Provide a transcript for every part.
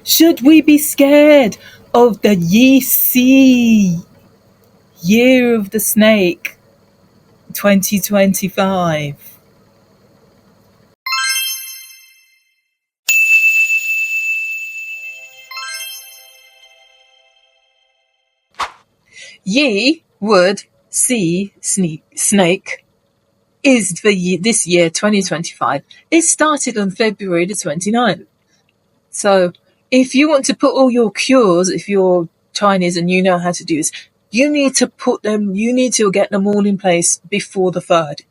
Should we be scared of the Year of the Snake 2025? Ye would see snake is this year 2025. It started on February the 29th. So if you want to put all your cures, if you're Chinese and you know how to do this, you need to get them all in place before the 3rd.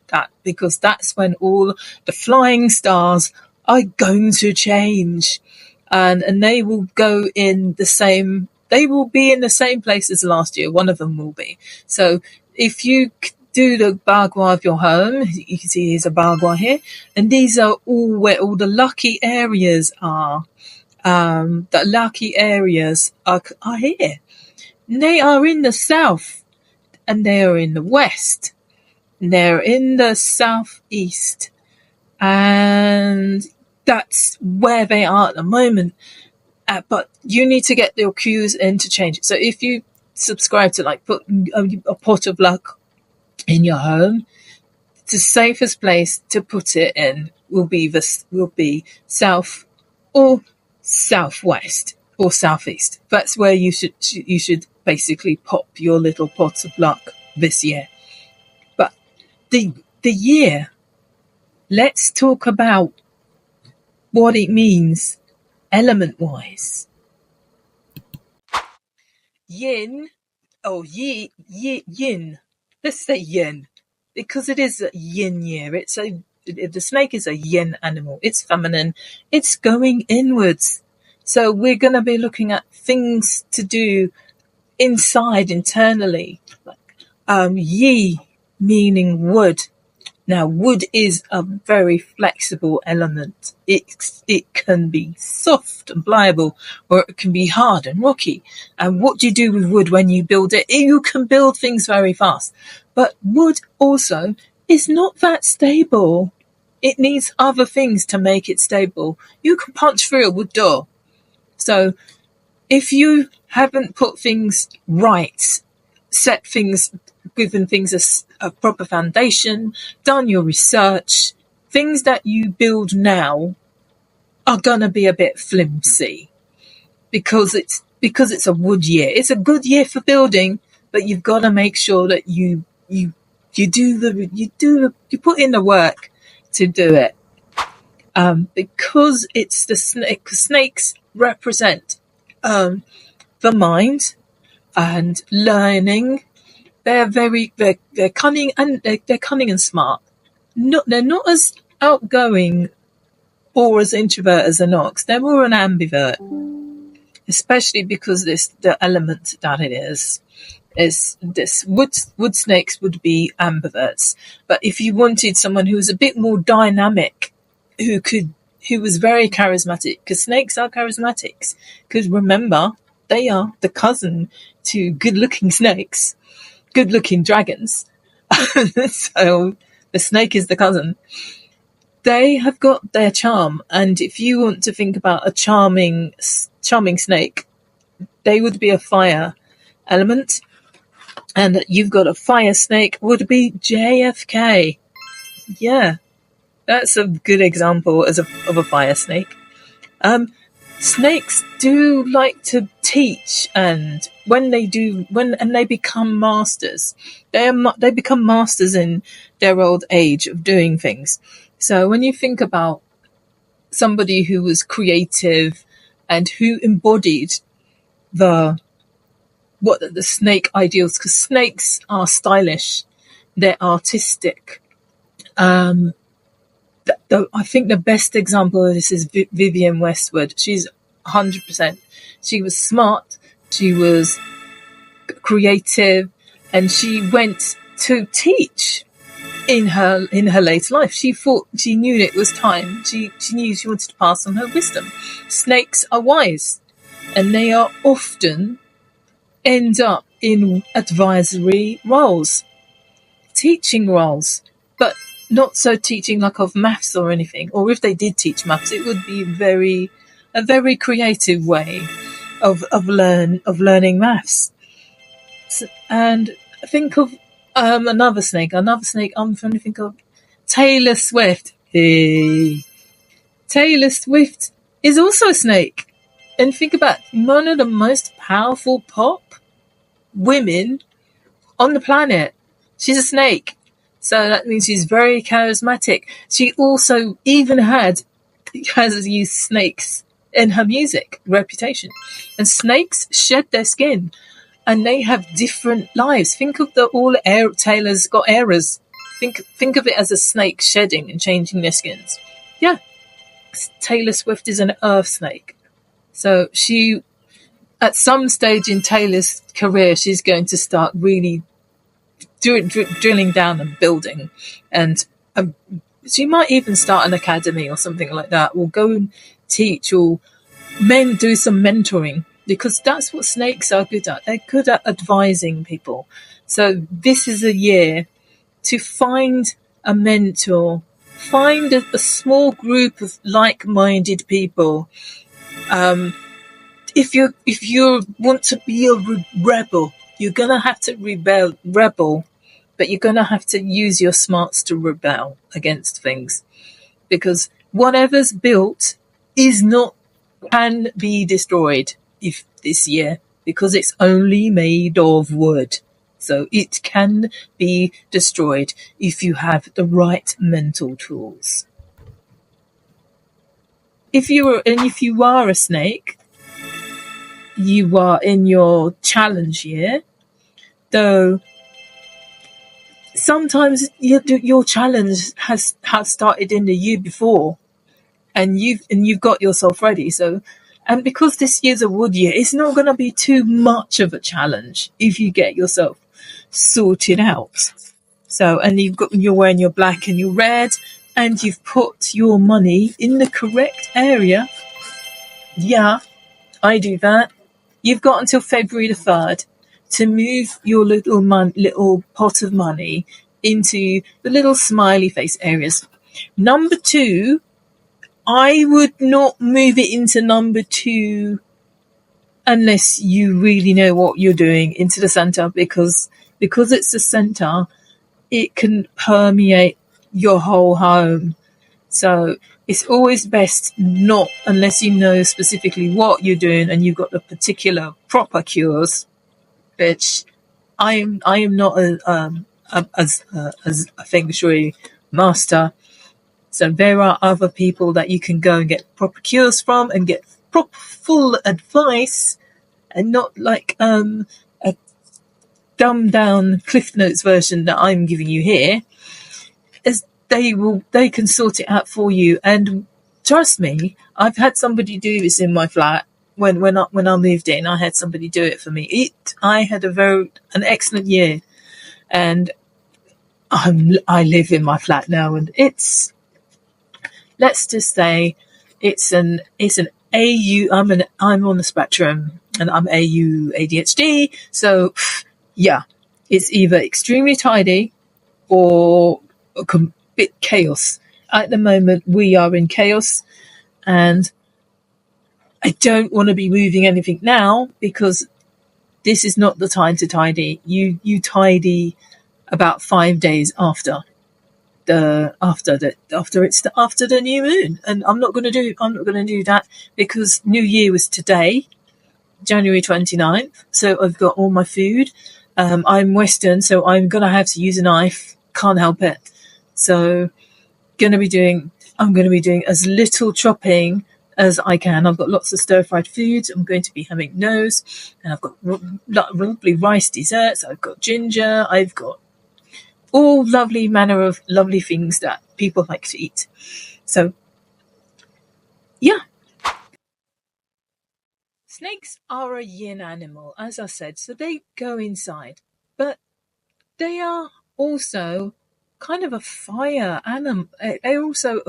Because that's when all the flying stars are going to change. And they will go in the same, they will be in the same place as last year. One of them will be. So if you do the bagua of your home, you can see here's a bagua here. And these are all where all the lucky areas are. The lucky areas are here. They are in the south and they are in the west. They're in the southeast. And that's where they are at the moment. But you need to get your cues in to change it. So if you subscribe to put a pot of luck in your home, the safest place to put it in will be south or southwest or southeast. That's where you should basically pop your little pot of luck this year. But the year, let's talk about what it means element wise. Yin yin. Let's say yin, because it is a yin year. The snake is a yin animal. It's feminine. It's going inwards. So we're going to be looking at things to do internally. Yi meaning wood. Now, wood is a very flexible element. It can be soft and pliable, or it can be hard and rocky. And what do you do with wood when you build it? You can build things very fast. But wood also is not that stable. It needs other things to make it stable. You can punch through a wood door. So if you haven't put things right, given things a proper foundation, done your research, things that you build now are going to be a bit flimsy because it's a wood year. It's a good year for building, but you've got to make sure that you put in the work to do it. Because it's the snake. Snakes represent the mind and learning. They're cunning and they're cunning and smart. They're not as outgoing or as introvert as an ox. They're more an ambivert, especially because the element that it is this wood snakes would be ambiverts. But if you wanted someone who was a bit more dynamic, who was very charismatic, because snakes are charismatics, because remember, they are the cousin to good-looking snakes, good-looking dragons. So the snake is the cousin. They have got their charm, and if you want to think about a charming snake, they would be a fire element, and you've got a fire snake would be JFK. Yeah, that's a good example of a fire snake. Snakes do like to teach, and when they become masters, they become masters in their old age of doing things. So when you think about somebody who was creative and who embodied the snake ideals, because snakes are stylish, they're artistic. I think the best example of this is Vivienne Westwood. She's 100%. She was smart, she was creative, and she went to teach in her later life. She knew it was time. She knew she wanted to pass on her wisdom. Snakes are wise, and they are often end up in advisory roles, teaching roles, but not so teaching like of maths or anything. Or if they did teach maths, it would be very a very creative way of learning maths. And think of another snake. I'm trying to think of Taylor Swift. Hey. Taylor Swift is also a snake. And think about one of the most powerful pop women on the planet. She's a snake. So that means she's very charismatic. She also even has used snakes in her music reputation. And snakes shed their skin and they have different lives. Think of Taylor's got eras. Think of it as a snake shedding and changing their skins. Yeah. Taylor Swift is an earth snake. So she, at some stage in Taylor's career, she's going to start really drilling down and building. And she might even start an academy or something like that, or go and teach, or do some mentoring, because that's what snakes are good at. They're good at advising people. So this is a year to find a mentor, find a small group of like-minded people. If you want to be a rebel, you're gonna have to rebel, but you're gonna have to use your smarts to rebel against things, because whatever's built can be destroyed this year, because it's only made of wood. So it can be destroyed if you have the right mental tools. If you are a snake, you are in your challenge year, though sometimes your challenge has started in the year before, and you've got yourself ready. So, and because this year's a wood year, it's not going to be too much of a challenge if you get yourself sorted out. So, and you're wearing your black and your red, and you've put your money in the correct area. Yeah, I do that. You've got until February the 3rd to move your little pot of money into the little smiley face areas. Number 2, I would not move it into number 2 unless you really know what you're doing, into the center, because it's the center, it can permeate your whole home. So it's always best not, unless you know specifically what you're doing and you've got the particular proper cures, which I am not as a feng shui master. So there are other people that you can go and get proper cures from and get proper full advice, and not like a dumbed down Cliff Notes version that I'm giving you here. As they can sort it out for you. And trust me, I've had somebody do this in my flat. When I moved in, I had somebody do it for me. I had an excellent year, and I live in my flat now, and it's, let's just say, it's an AU. I'm on the spectrum, and I'm AU ADHD. So yeah, it's either extremely tidy or a bit chaos. At the moment, we are in chaos, and I don't want to be moving anything now, because this is not the time to tidy. You tidy about 5 days after the new moon, and I'm not going to do that, because New Year was today, January 29th. So I've got all my food. I'm Western, so I'm going to have to use a knife. Can't help it. So I'm going to be doing as little chopping as I can. I've got lots of stir-fried foods. I'm going to be having those, and I've got lovely rice desserts. I've got ginger. I've got all lovely manner of lovely things that people like to eat. So, yeah. Snakes are a yin animal, as I said, so they go inside, but they are also kind of a fire animal. They also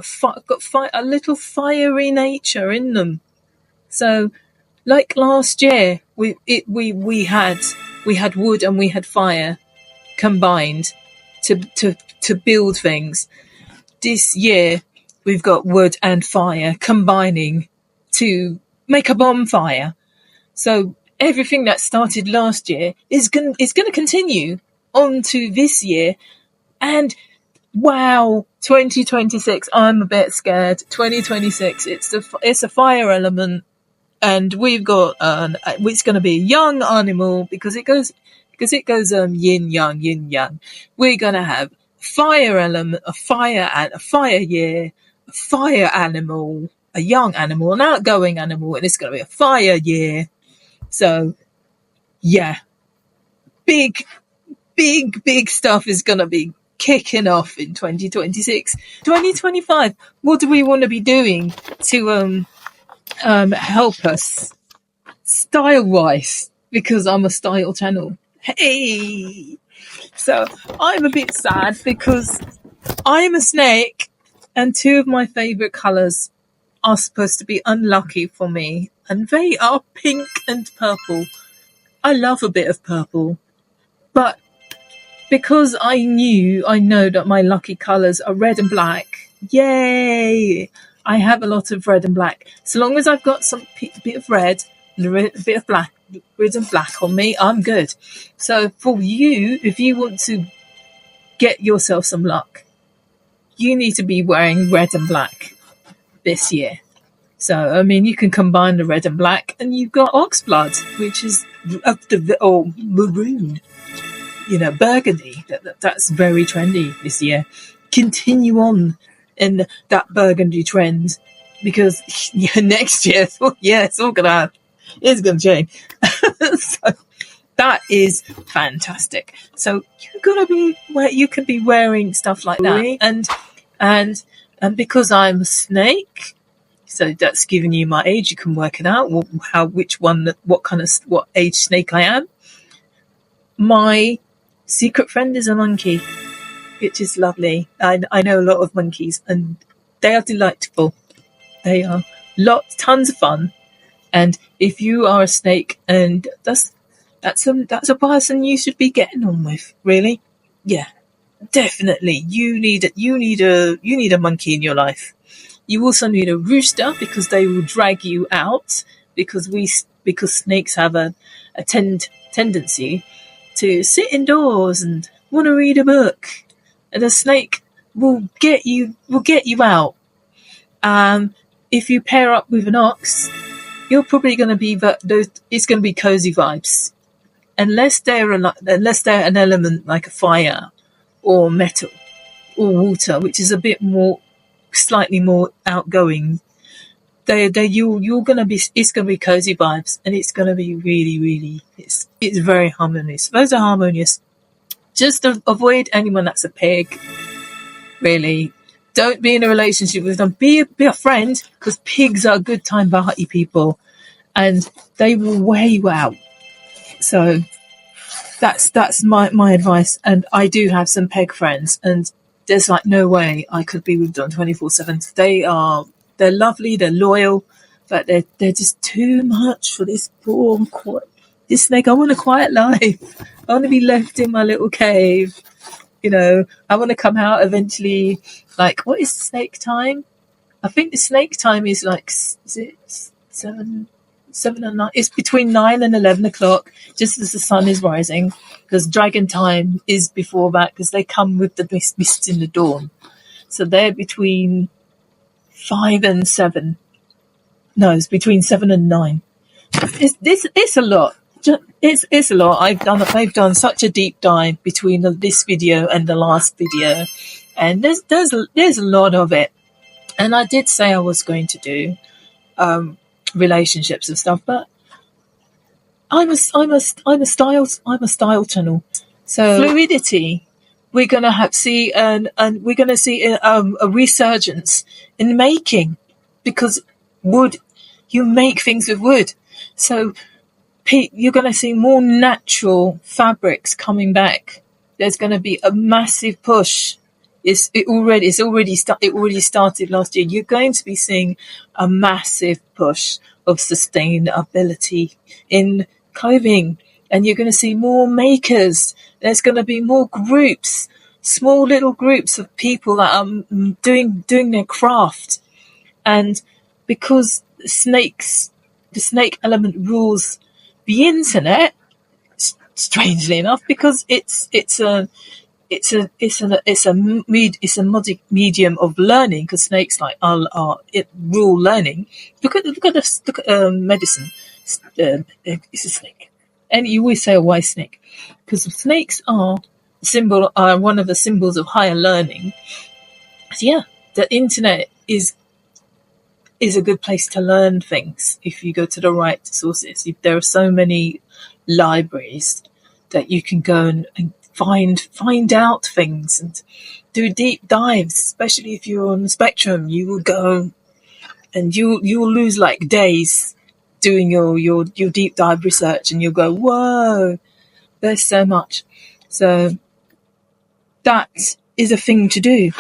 got a little fiery nature in them. So, like last year, we had wood and we had fire combined to build things. This year, we've got wood and fire combining to make a bonfire. So everything that started last year is going to continue on to this year. And wow, 2026, I'm a bit scared. 2026, it's a fire element, and we've got it's going to be a young animal because it goes yin yang. We're going to have fire element, a fire year, a fire animal, a young animal, an outgoing animal, and it's going to be a fire year. So yeah, big stuff is going to be kicking off in 2026. 2025, what do we want to be doing to help us style wise, because I'm a style channel. Hey, so I'm a bit sad because I'm a snake and two of my favorite colors are supposed to be unlucky for me, and they are pink and purple. I love a bit of purple, but because I know that my lucky colors are red and black. Yay! I have a lot of red and black. So long as I've got some bit of red and a bit of black, red and black on me, I'm good. So for you, if you want to get yourself some luck, you need to be wearing red and black this year. So, I mean, you can combine the red and black, and you've got oxblood, which is or maroon, burgundy. That's very trendy this year. Continue on in that burgundy trend, because next year, it's gonna change. So that is fantastic. So you can be wearing stuff like that, and because I'm a snake, so that's giving you my age. You can work it out. What age snake I am. My secret friend is a monkey, which is lovely. I know a lot of monkeys, and they are delightful. They are tons of fun. And if you are a snake, and that's a person you should be getting on with, really. Yeah, definitely. You need a monkey in your life. You also need a rooster, because they will drag you out, because snakes have a tendency to sit indoors and want to read a book, and a snake will get you out. If you pair up with an ox, you're probably going to be it's going to be cozy vibes, unless they're an element like a fire or metal or water, which is a bit more, slightly more outgoing. You're going to be, it's going to be cozy vibes, and it's going to be really, really, it's very harmonious. Those are harmonious. Just avoid anyone that's a pig. Really, don't be in a relationship with them. Be a friend, because pigs are good time party people, and they will wear you out. So that's my advice. And I do have some pig friends, and there's like no way I could be with them 24/7. They're lovely, they're loyal, but they're just too much for this this snake. I want a quiet life. I want to be left in my little cave. I want to come out eventually. Like, what is snake time? I think the snake time is like, is it 7 and 9? It's between 9 and 11 o'clock, just as the sun is rising, because dragon time is before that, because they come with the mist in the dawn. So they're between 5 and 7. No, it's between 7 and 9. It's a lot. It's a lot. I've done such a deep dive between this video and the last video, and there's a lot of it. And I did say I was going to do relationships and stuff, but I'm a style channel. So fluidity, we're gonna see we're gonna see a resurgence in making, because wood, you make things with wood. So you're going to see more natural fabrics coming back. There's going to be a massive push. It already started last year. You're going to be seeing a massive push of sustainability in clothing, and you're going to see more makers. There's going to be more groups, small little groups of people that are doing their craft, and because the snake element rules the internet, strangely enough, because it's a medium of learning, because snakes rule learning. Look at medicine. It's a snake, and you always say a wise snake, because snakes are one of the symbols of higher learning. So yeah, the internet is a good place to learn things if you go to the right sources. There are so many libraries that you can go and find out things and do deep dives. Especially if you're on the spectrum, you will go and you will lose like days doing your deep dive research, and you'll go, whoa, there's so much. So that is a thing to do.